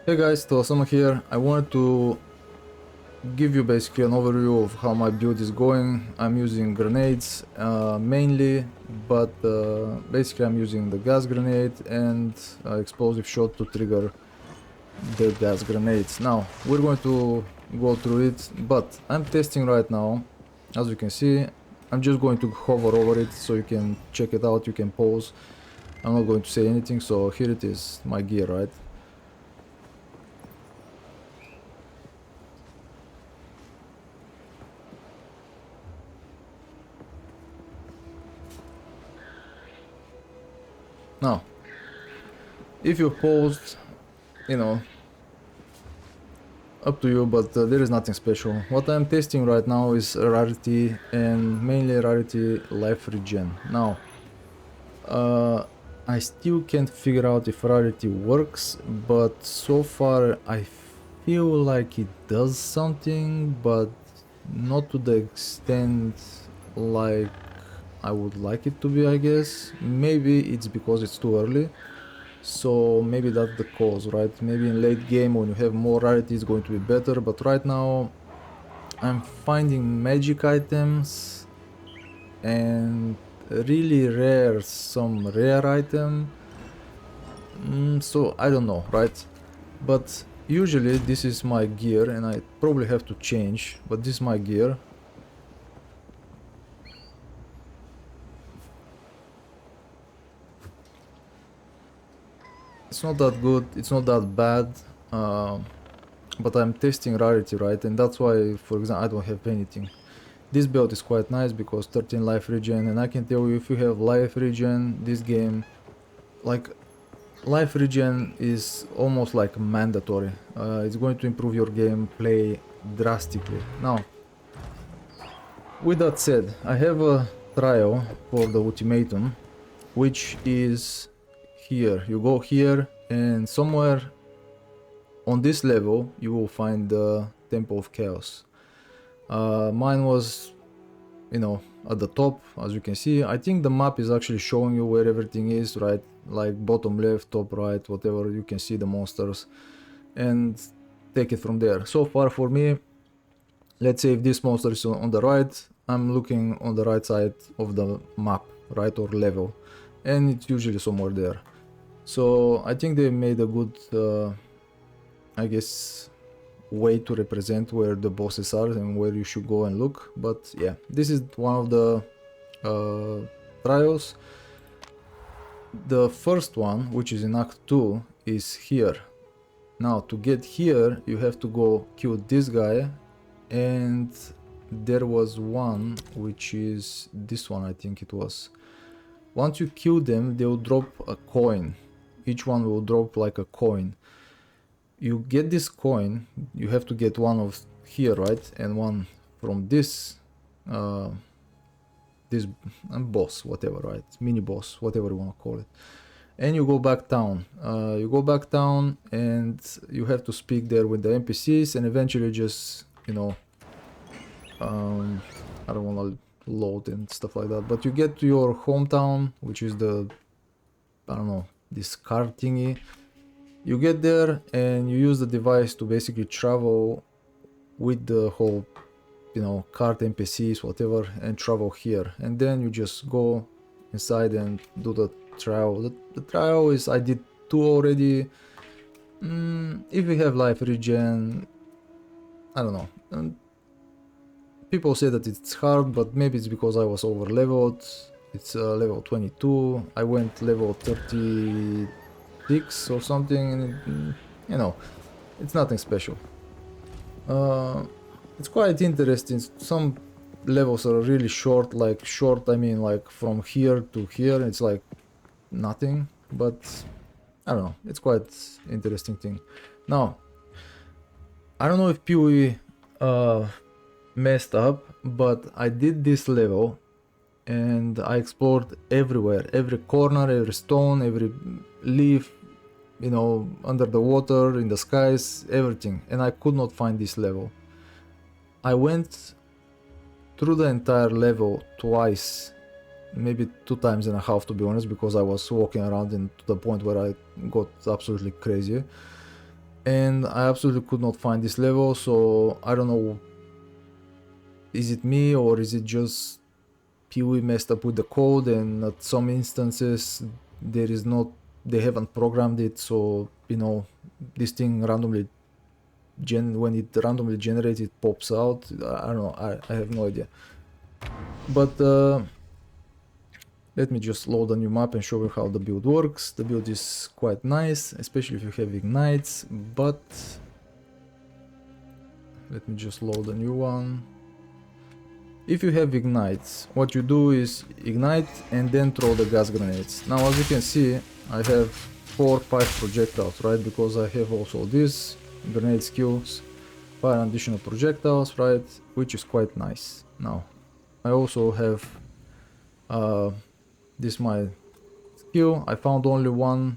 Hey guys, Talasuma here. I wanted to give you basically an overview of how my build is going. I'm using grenades mainly, but basically I'm using the gas grenade and explosive shot to trigger the gas grenades. Now, we're going to go through it, but I'm testing right now. As you can see, I'm just going to hover over it so you can check it out, you can pause. I'm not going to say anything, so here it is, my gear, right? Now, if you paused, you know, up to you, but there is nothing special. What I'm testing right now is Rarity and mainly Rarity Life Regen. Now, I still can't figure out if Rarity works, but so far I feel like it does something, but not to the extent like I would like it to be, I guess. Maybe it's because it's too early. So maybe that's the cause, right? Maybe in late game when you have more rarity it's going to be better, but right now I'm finding magic items and really rare, some rare item. So I don't know, right? But usually this is my gear and I probably have to change, but this is my gear. It's not that good, it's not that bad, but I'm testing rarity, right? And that's why, for example, I don't have anything. This belt is quite nice because 13 life regen, and I can tell you if you have life regen, this game, like, life regen is almost like mandatory. It's going to improve your gameplay drastically. Now, with that said, I have a trial for the ultimatum, which is here. You go here and somewhere on this level you will find the Temple of Chaos. Mine was, you know, at the top, as you can see. I think the map is actually showing you where everything is, right? Like bottom left, top right, whatever, you can see the monsters and take it from there. So far for me, let's say if this monster is on the right, I'm looking on the right side of the map, right, or level, and it's usually somewhere there. So I think they made a good, I guess, way to represent where the bosses are and where you should go and look. But yeah, this is one of the trials. The first one, which is in Act 2, is here. Now to get here you have to go kill this guy, and there was one which is this one, I think it was. Once you kill them, they will drop a coin. Each one will drop like a coin. You get this coin, you have to get one of here, right, and one from this this boss, whatever, right, mini boss, whatever you want to call it, and you go back down. You go back down and you have to speak there with the NPCs and eventually just, you know, I don't want to load and stuff like that, but you get to your hometown, which is the, I don't know, this car thingy. You get there and you use the device to basically travel with the whole, you know, cart, NPCs, whatever, and travel here. And then you just go inside and do the trial. The trial is, I did 2 already. If you have life regen, I don't know. And people say that it's hard, but maybe it's because I was over leveled. It's level 22. I went level 36 or something, and you know, it's nothing special. It's quite interesting. Some levels are really short, like short, I mean like from here to here, it's like nothing, but I don't know, it's quite interesting thing. Now, I don't know if PoE messed up, but I did this level and I explored everywhere, every corner, every stone, every leaf, you know, under the water, in the skies, everything, and I could not find this level. I went through the entire level twice, maybe 2 times and a half to be honest, because I was walking around and to the point where I got absolutely crazy. and I absolutely could not find this level, so I don't know, is it me or is it just PoE messed up with the code, and at some instances there is not, they haven't programmed it, so you know, this thing randomly when it randomly generates, it pops out. I don't know, I have no idea. But let me just load a new map and show you how the build works. The build is quite nice, especially if you have ignites, but let me just load a new one. If you have ignites, what you do is ignite and then throw the gas grenades. Now as you can see, I have 4 or 5 projectiles, right? Because I have also this grenade skills, fire additional projectiles, right? Which is quite nice. Now I also have this my skill. I found only one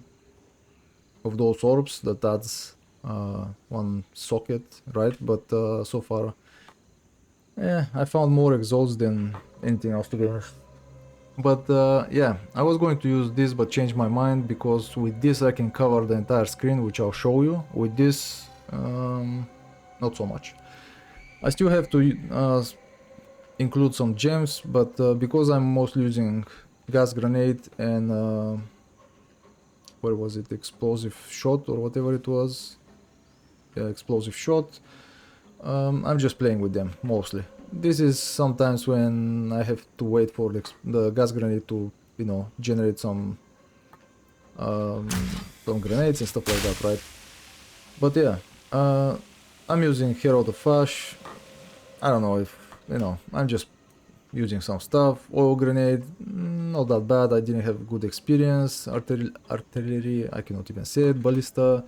of those orbs that adds one socket, right? But so far, yeah, I found more exhaust than anything else, to be honest. But yeah, I was going to use this but changed my mind, because with this I can cover the entire screen, which I'll show you. With this, not so much. I still have to include some gems, but because I'm mostly using gas grenade and where was it, explosive shot or whatever it was, yeah, explosive shot, I'm just playing with them mostly. This is sometimes when I have to wait for the gas grenade to, you know, generate some grenades and stuff like that, right? But yeah, I'm using Hero the Flash. I don't know if, you know, I'm just using some stuff. Oil grenade, not that bad, I didn't have good experience. Artillery, I cannot even say it. Ballista,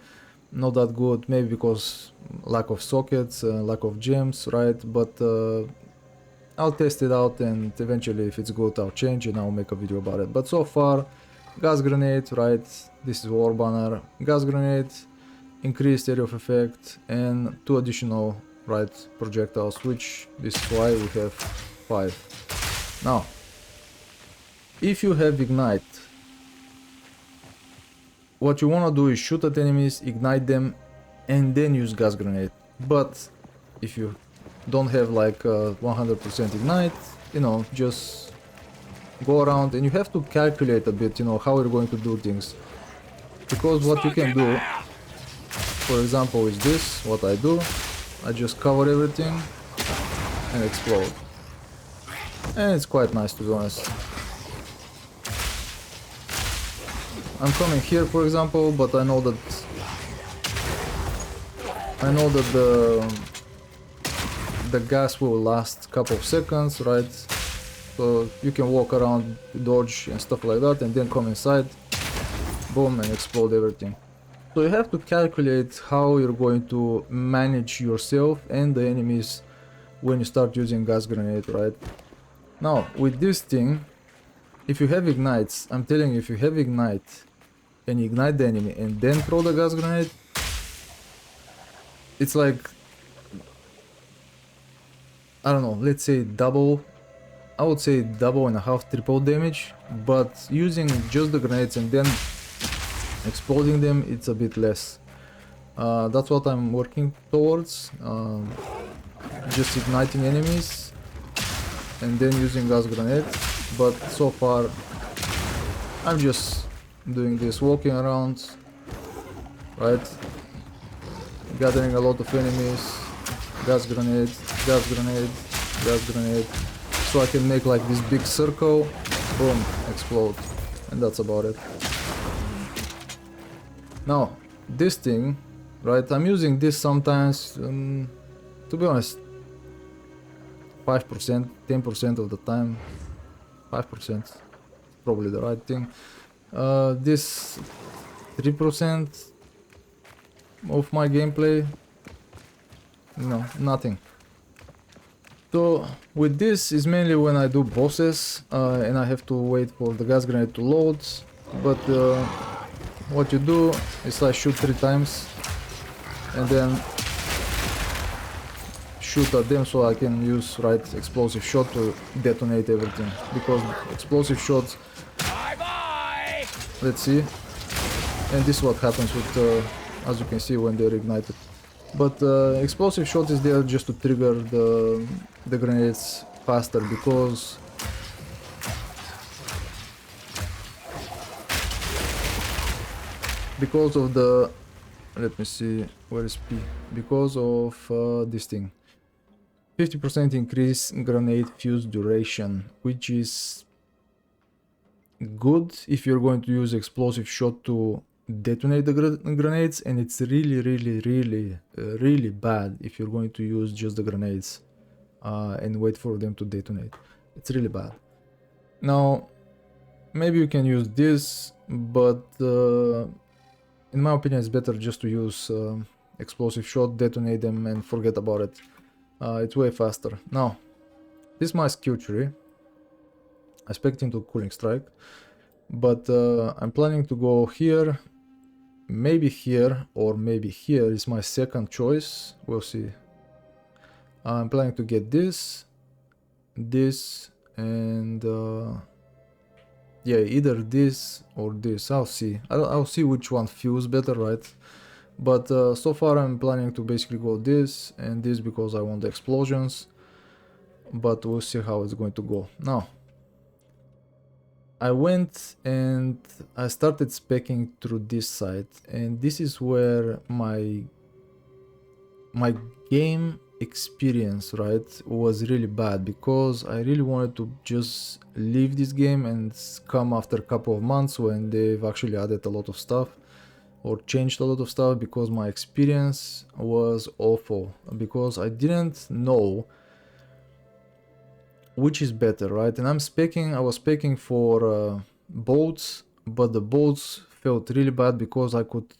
not that good, maybe because lack of sockets, lack of gems, right? But I'll test it out, and eventually if it's good I'll change and I'll make a video about it. But so far, gas grenade, right? This is war banner. Gas grenade, increased area of effect, and 2 additional, right, projectiles, which this is why we have 5. Now, if you have ignite, what you want to do is shoot at enemies, ignite them, and then use gas grenade. But if you don't have like 100% ignite, you know, just go around, and you have to calculate a bit, you know, how you're going to do things. Because what you can do, for example, is this, what I do, I just cover everything and explode. And it's quite nice, to be honest. I'm coming here, for example, but I know that the gas will last a couple of seconds, right? So you can walk around, dodge and stuff like that, and then come inside, boom, and explode everything. So you have to calculate how you're going to manage yourself and the enemies when you start using gas grenade, right? Now, with this thing, if you have ignites, I'm telling you, if you have ignite and ignite the enemy and then throw the gas grenade, it's like, I don't know, let's say double, I would say double and a half, triple damage, but using just the grenades and then exploding them, it's a bit less. That's what I'm working towards, just igniting enemies and then using gas grenade. But so far I'm just doing this, walking around, right, gathering a lot of enemies, gas grenade, gas grenade, gas grenade, so I can make like this big circle, boom, explode, and that's about it. Now, this thing, right, I'm using this sometimes, to be honest, 5%, 10% of the time, 5%, probably the right thing. This 3% of my gameplay, no, nothing. So with this is mainly when I do bosses and I have to wait for the gas grenade to load, but what you do is like shoot 3 times and then shoot at them, so I can use right explosive shot to detonate everything, because explosive shots, let's see, and this is what happens with as you can see when they're ignited. But explosive shot is there just to trigger the grenades faster because of the, let me see, where is P? Because of this thing. 50% increase grenade fuse duration, which is good if you're going to use explosive shot to detonate the grenades, and it's really bad if you're going to use just the grenades and wait for them to detonate. It's really bad. Now, maybe you can use this, but in my opinion it's better just to use explosive shot, detonate them and forget about it. It's way faster. Now, this is my skill tree. I expect into cooling strike, but I'm planning to go here, maybe here, or maybe here is my second choice. We'll see. I'm planning to get this, and yeah, either this or this. I'll see. I'll see which one feels better, right? But so far I'm planning to basically go this and this because I want the explosions. But we'll see how it's going to go. Now, I went and I started speccing through this site, and this is where my game experience, right, was really bad because I really wanted to just leave this game and come after a couple of months when they've actually added a lot of stuff or changed a lot of stuff, because my experience was awful because I didn't know which is better, right? And I was speccing for boats, but the boats felt really bad because I could,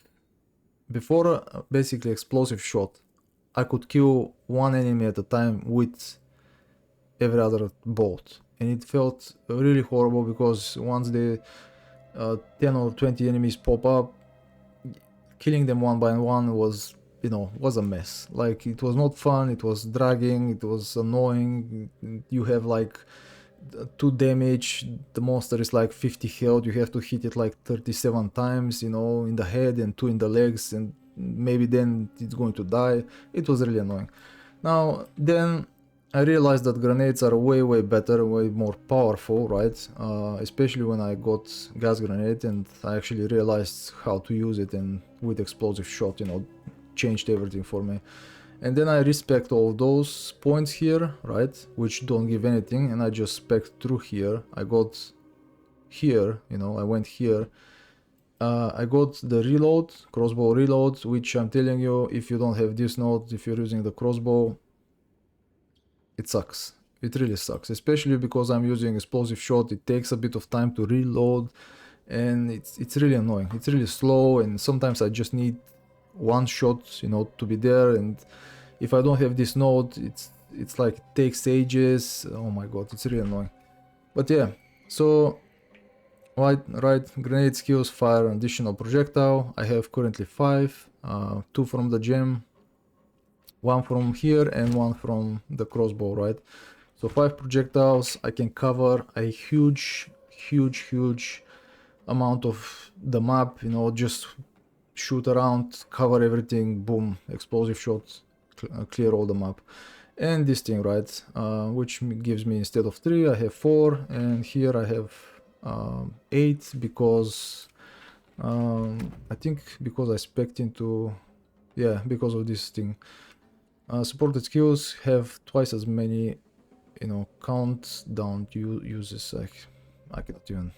before basically explosive shot, I could kill one enemy at a time with every other boat, and it felt really horrible because once the 10 or 20 enemies pop up, killing them one by one was, you know, was a mess. Like, it was not fun, it was dragging, it was annoying. You have like 2 damage, the monster is like 50 health, you have to hit it like 37 times, you know, in the head and 2 in the legs, and maybe then it's going to die. It was really annoying. Now, then I realized that grenades are way better, way more powerful, right? Especially when I got gas grenade and I actually realized how to use it, and with explosive shot, you know, changed everything for me. And then I respect all those points here, right, which don't give anything, and I just spec through here. I got here, you know, I went here. I got the reload, crossbow reload, which I'm telling you, if you don't have this node, if you're using the crossbow, it sucks. It really sucks, especially because I'm using explosive shot. It takes a bit of time to reload, and it's really annoying. It's really slow, and sometimes I just need one shot, you know, to be there. And if I don't have this node, it's like it takes ages. Oh my god, it's really annoying. But yeah, so right, grenade skills, fire an additional projectile. I have currently 5, 2 from the gem, 1 from here and 1 from the crossbow, right? So 5 projectiles. I can cover a huge amount of the map, you know, just shoot around, cover everything, boom, explosive shots, clear all the map. And this thing, right, which gives me, instead of 3, I have 4, and here I have 8 because I think because I spec'd into, yeah, because of this thing. Supported skills have twice as many, you know, countdown uses. I cannot even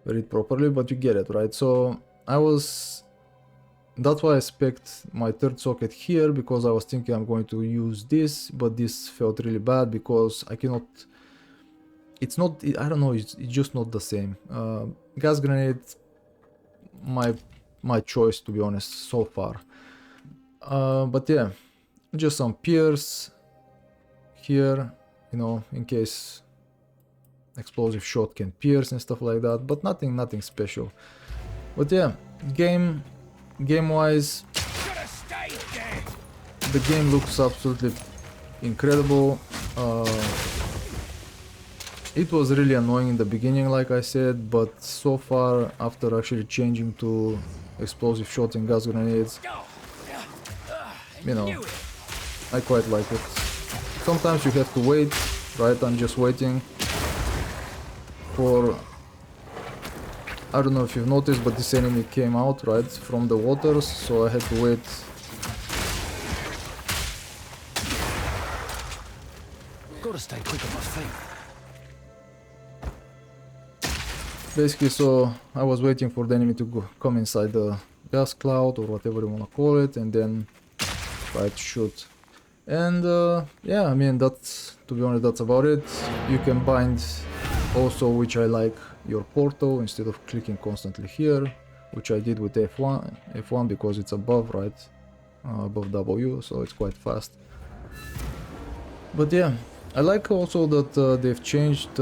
read properly, but you get it, right? So that's why I spec'd my 3rd socket here, because I was thinking I'm going to use this, but this felt really bad because I cannot, it's not, I don't know, it's just not the same. Gas grenade, my choice, to be honest, so far. But yeah, just some pierce here, you know, in case explosive shot can pierce and stuff like that, but nothing special. But yeah, game wise, the game looks absolutely incredible. It was really annoying in the beginning, like I said, but so far, after actually changing to explosive shot and gas grenades, you know, I quite like it. Sometimes you have to wait, right? I'm just waiting for... I don't know if you've noticed, but this enemy came out, right, from the waters, so I had to wait. Gotta stay quick on my feet. Basically, so I was waiting for the enemy to come inside the gas cloud or whatever you wanna call it, and then try to shoot. And yeah, I mean, that's, to be honest, that's about it. You can bind also, which I like, your portal instead of clicking constantly here, which I did with F1 because it's above, right, above W, so it's quite fast. But yeah, I like also that they've changed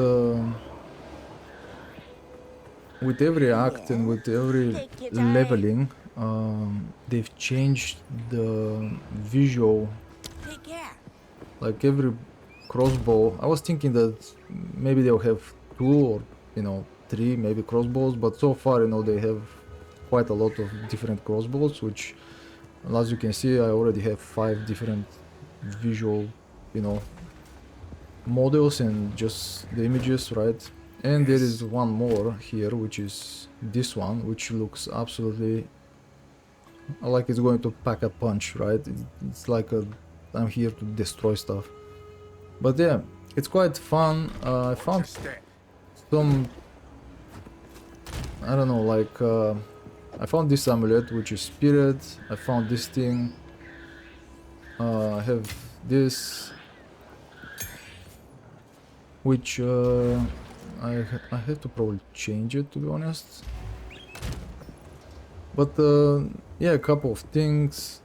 with every act and with every leveling, they've changed the visual. Like every crossbow, I was thinking that maybe they'll have 2 or, you know, 3 maybe crossbows, but so far, you know, they have quite a lot of different crossbows, which, as you can see, I already have 5 different visual, you know, models and just the images, right? And there is one more here, which is this one, which looks absolutely like it's going to pack a punch, right? It's like I'm here to destroy stuff. But yeah, it's quite fun. I found some, I don't know, like I found this amulet, which is spirit. I found this thing. I have this, which I have to probably change it, to be honest. But yeah, a couple of things.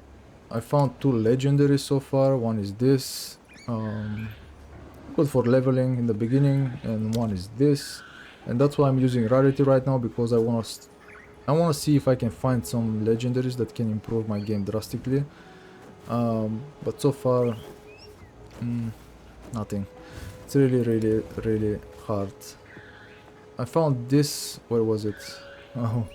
I found 2 legendaries so far. One is this, good for leveling in the beginning, and one is this. And that's why I'm using Rarity right now, because I wanna see if I can find some legendaries that can improve my game drastically. But so far, nothing. It's really hard. I found this, where was it? Oh,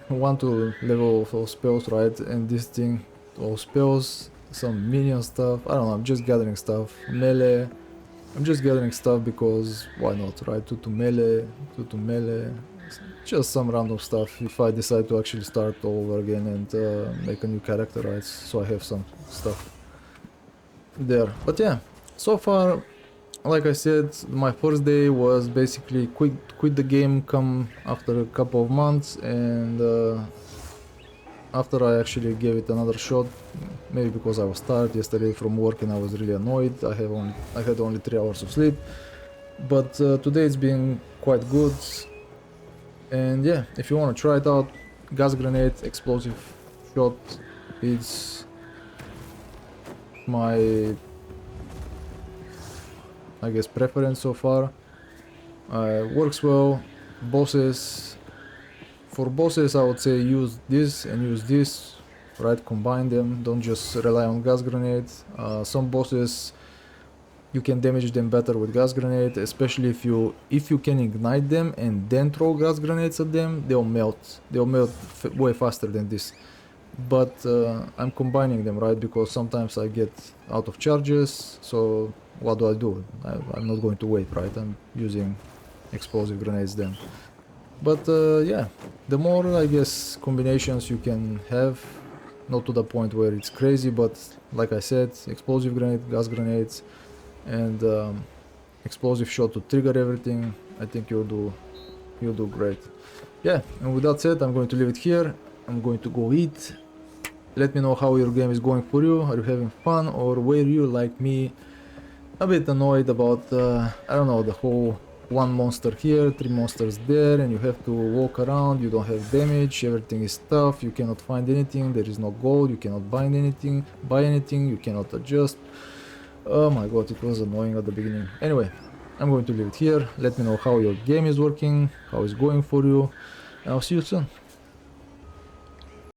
1 to level of spells, right? And this thing, all spells, some minion stuff. I don't know, I'm just gathering stuff. Melee, I'm just gathering stuff because why not, right? 2 to melee, 2 to melee, just some random stuff if I decide to actually start all over again and make a new character, right? So I have some stuff there. But yeah, so far, like I said, my first day was basically quit the game, come after a couple of months, and after I actually gave it another shot, maybe because I was tired yesterday from work and I was really annoyed. I had only 3 hours of sleep, but today it's been quite good. And yeah, if you want to try it out, gas grenade, explosive shot, it's my, I guess, preference so far. Works well. Bosses, for bosses I would say use this and use this, right? Combine them, don't just rely on gas grenades. Some bosses you can damage them better with gas grenade, especially if you can ignite them and then throw gas grenades at them, they'll melt way faster than this. But I'm combining them, right? Because sometimes I get out of charges, so what do? I'm not going to wait, right? I'm using explosive grenades then. But yeah, the more, I guess, combinations you can have, not to the point where it's crazy, but like I said, explosive grenade, gas grenades, and explosive shot to trigger everything, I think you'll do great. Yeah, and with that said, I'm going to leave it here. I'm going to go eat. Let me know how your game is going for you. Are you having fun, or were you, like me, a bit annoyed about, I don't know, the whole 1 monster here, 3 monsters there, and you have to walk around, you don't have damage, everything is tough, you cannot find anything, there is no gold, you cannot buy anything, you cannot adjust. Oh my god, it was annoying at the beginning. Anyway, I'm going to leave it here. Let me know how your game is working, how it's going for you, and I'll see you soon.